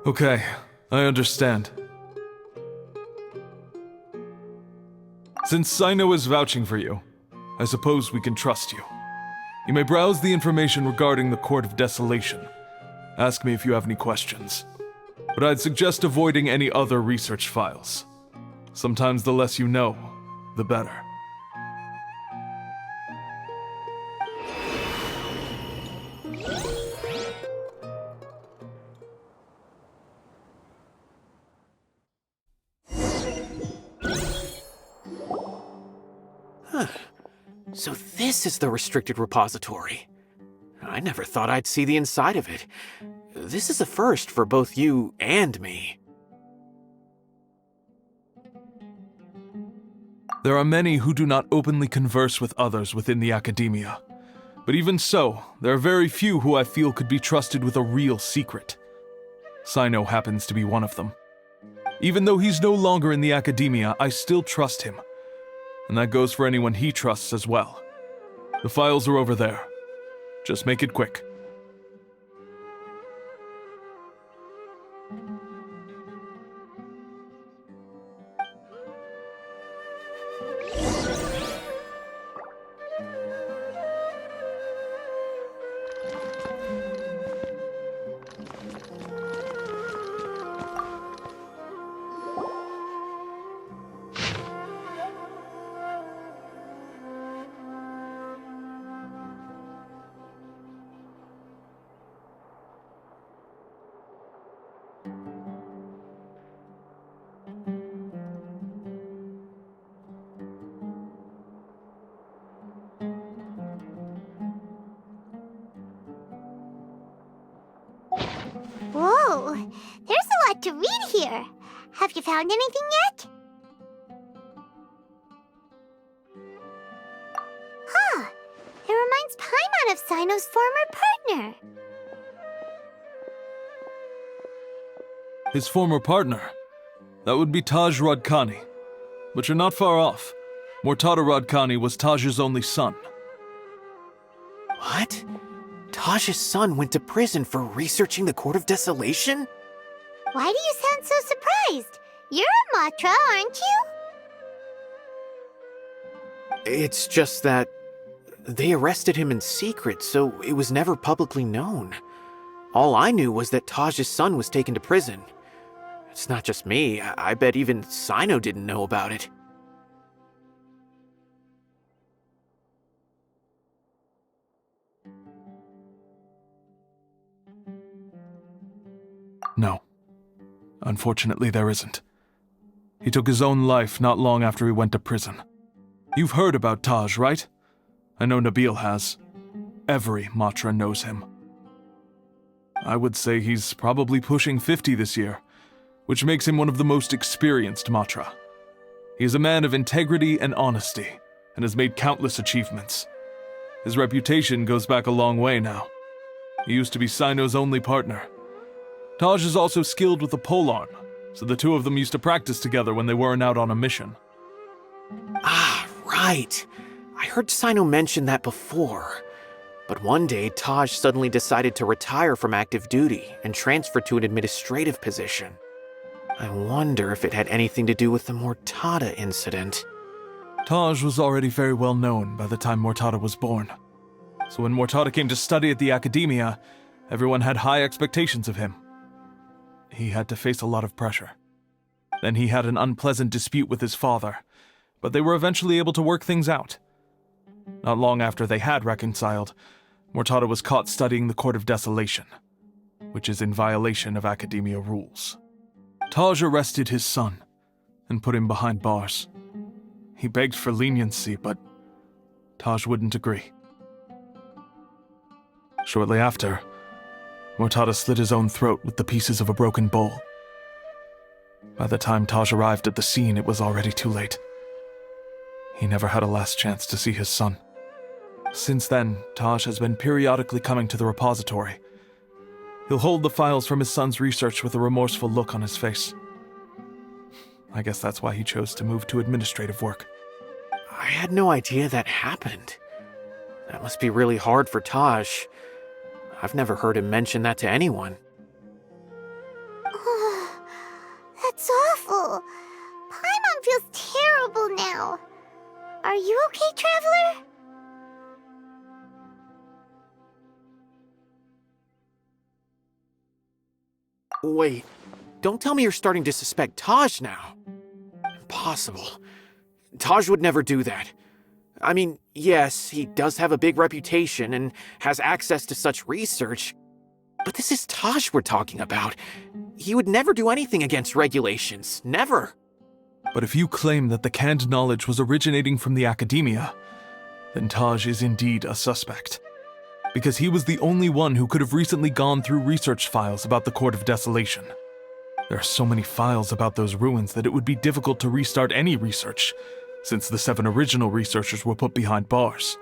Okay, I understand. Since Cyno is vouching for you, I suppose we can trust you. You may browse the information regarding the Court of Desolation. Ask me if you have any questions. But I'd suggest avoiding any other research files. Sometimes the less you know, the better. So this is the restricted repository. I never thought I'd see the inside of it. This is a first for both you and me. There are many who do not openly converse with others within the academia. But even so, there are very few who I feel could be trusted with a real secret. Cyno happens to be one of them. Even though he's no longer in the academia, I still trust him. And that goes for anyone he trusts as well. The files are over there. Just make it quick. Whoa, there's a lot to read here. Have you found anything yet? Huh, it reminds Paimon of Cyno's former partner. His former partner? That would be Taj Radkani. But you're not far off. Mortada Radkani was Taj's only son. What? Taj's son went to prison for researching the Court of Desolation? Why do you sound so surprised? You're a Matra, aren't you? It's just that they arrested him in secret, so it was never publicly known. All I knew was that Taj's son was taken to prison. It's not just me. I bet even Cyno didn't know about it. No. Unfortunately, there isn't. He took his own life not long after he went to prison. You've heard about Taj, right? I know Nabil has. Every Matra knows him. I would say he's probably pushing 50 this year, which makes him one of the most experienced Matra. He is a man of integrity and honesty, and has made countless achievements. His reputation goes back a long way now. He used to be Sino's only partner. Taj is also skilled with the polearm, so the two of them used to practice together when they weren't out on a mission. Ah, right. I heard Sino mention that before. But one day, Taj suddenly decided to retire from active duty and transfer to an administrative position. I wonder if it had anything to do with the Mortada incident. Taj was already very well known by the time Mortada was born. So when Mortada came to study at the Academia, everyone had high expectations of him. He had to face a lot of pressure. Then he had an unpleasant dispute with his father, but they were eventually able to work things out. Not long after they had reconciled, Mortada was caught studying the Court of Desolation, which is in violation of Academia rules. Taj arrested his son and put him behind bars. He begged for leniency, but Taj wouldn't agree. Shortly after, Mortada slit his own throat with the pieces of a broken bowl. By the time Taj arrived at the scene, it was already too late. He never had a last chance to see his son. Since then, Taj has been periodically coming to the repository. He'll hold the files from his son's research with a remorseful look on his face. I guess that's why he chose to move to administrative work. I had no idea that happened. That must be really hard for Taj. I've never heard him mention that to anyone. Oh, that's awful. Paimon feels terrible now. Are you okay, Traveler? Wait, don't tell me you're starting to suspect Taj now. Impossible. Taj would never do that. I mean, yes, he does have a big reputation and has access to such research, but this is Taj we're talking about. He would never do anything against regulations. Never. But if you claim that the canned knowledge was originating from the Academia, then Taj is indeed a suspect. Because he was the only one who could have recently gone through research files about the Court of Desolation. There are so many files about those ruins that it would be difficult to restart any research, since the 7 original researchers were put behind bars.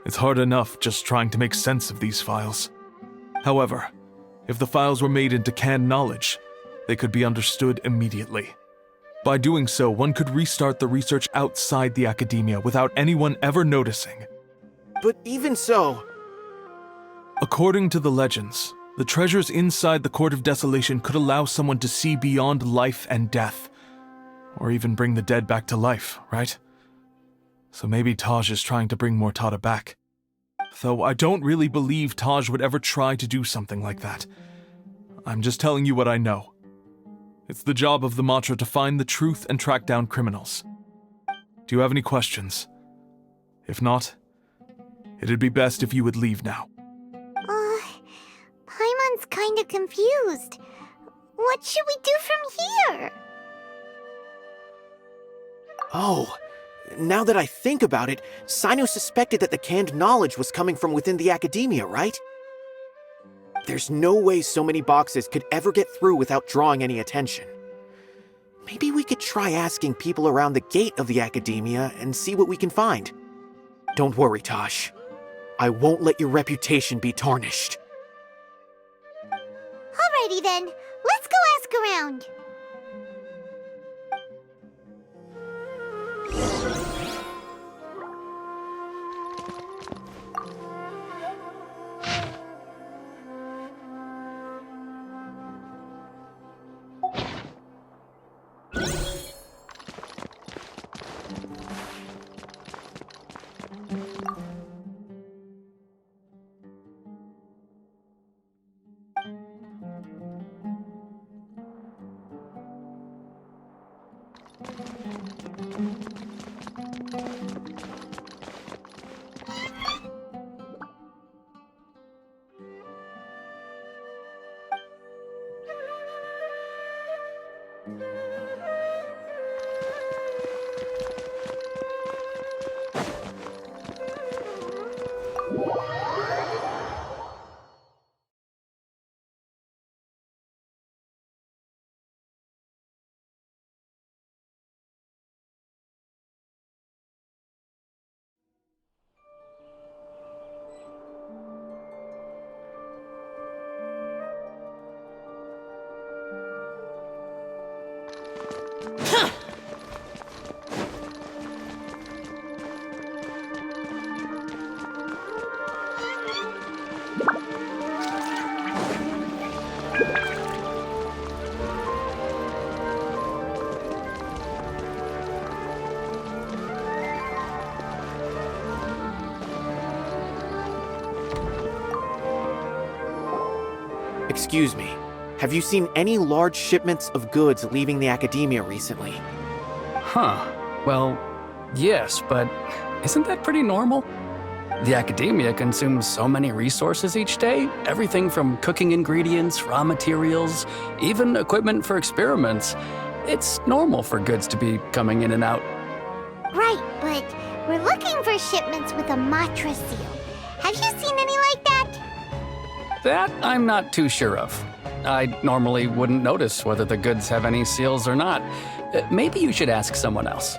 It's hard enough just trying to make sense of these files. However, if the files were made into canned knowledge, they could be understood immediately. By doing so, one could restart the research outside the Academia without anyone ever noticing. But even so... According to the legends, the treasures inside the Court of Desolation could allow someone to see beyond life and death, or even bring the dead back to life, right? So maybe Taj is trying to bring Mortada back. Though I don't really believe Taj would ever try to do something like that. I'm just telling you what I know. It's the job of the Matra to find the truth and track down criminals. Do you have any questions? If not, it'd be best if you would leave now. Paimon's kinda confused. What should we do from here? Oh, now that I think about it, Sino suspected that the canned knowledge was coming from within the Academia, right? There's no way so many boxes could ever get through without drawing any attention. Maybe we could try asking people around the gate of the Academia and see what we can find. Don't worry, Taj. I won't let your reputation be tarnished. Alrighty then, let's go ask around. Excuse me. Have you seen any large shipments of goods leaving the academia recently? Huh. Well, yes, but isn't that pretty normal? The academia consumes so many resources each day, everything from cooking ingredients, raw materials, even equipment for experiments. It's normal for goods to be coming in and out. Right, but we're looking for shipments with a Matra seal. Have you seen any like that? That I'm not too sure of. I normally wouldn't notice whether the goods have any seals or not. Maybe you should ask someone else.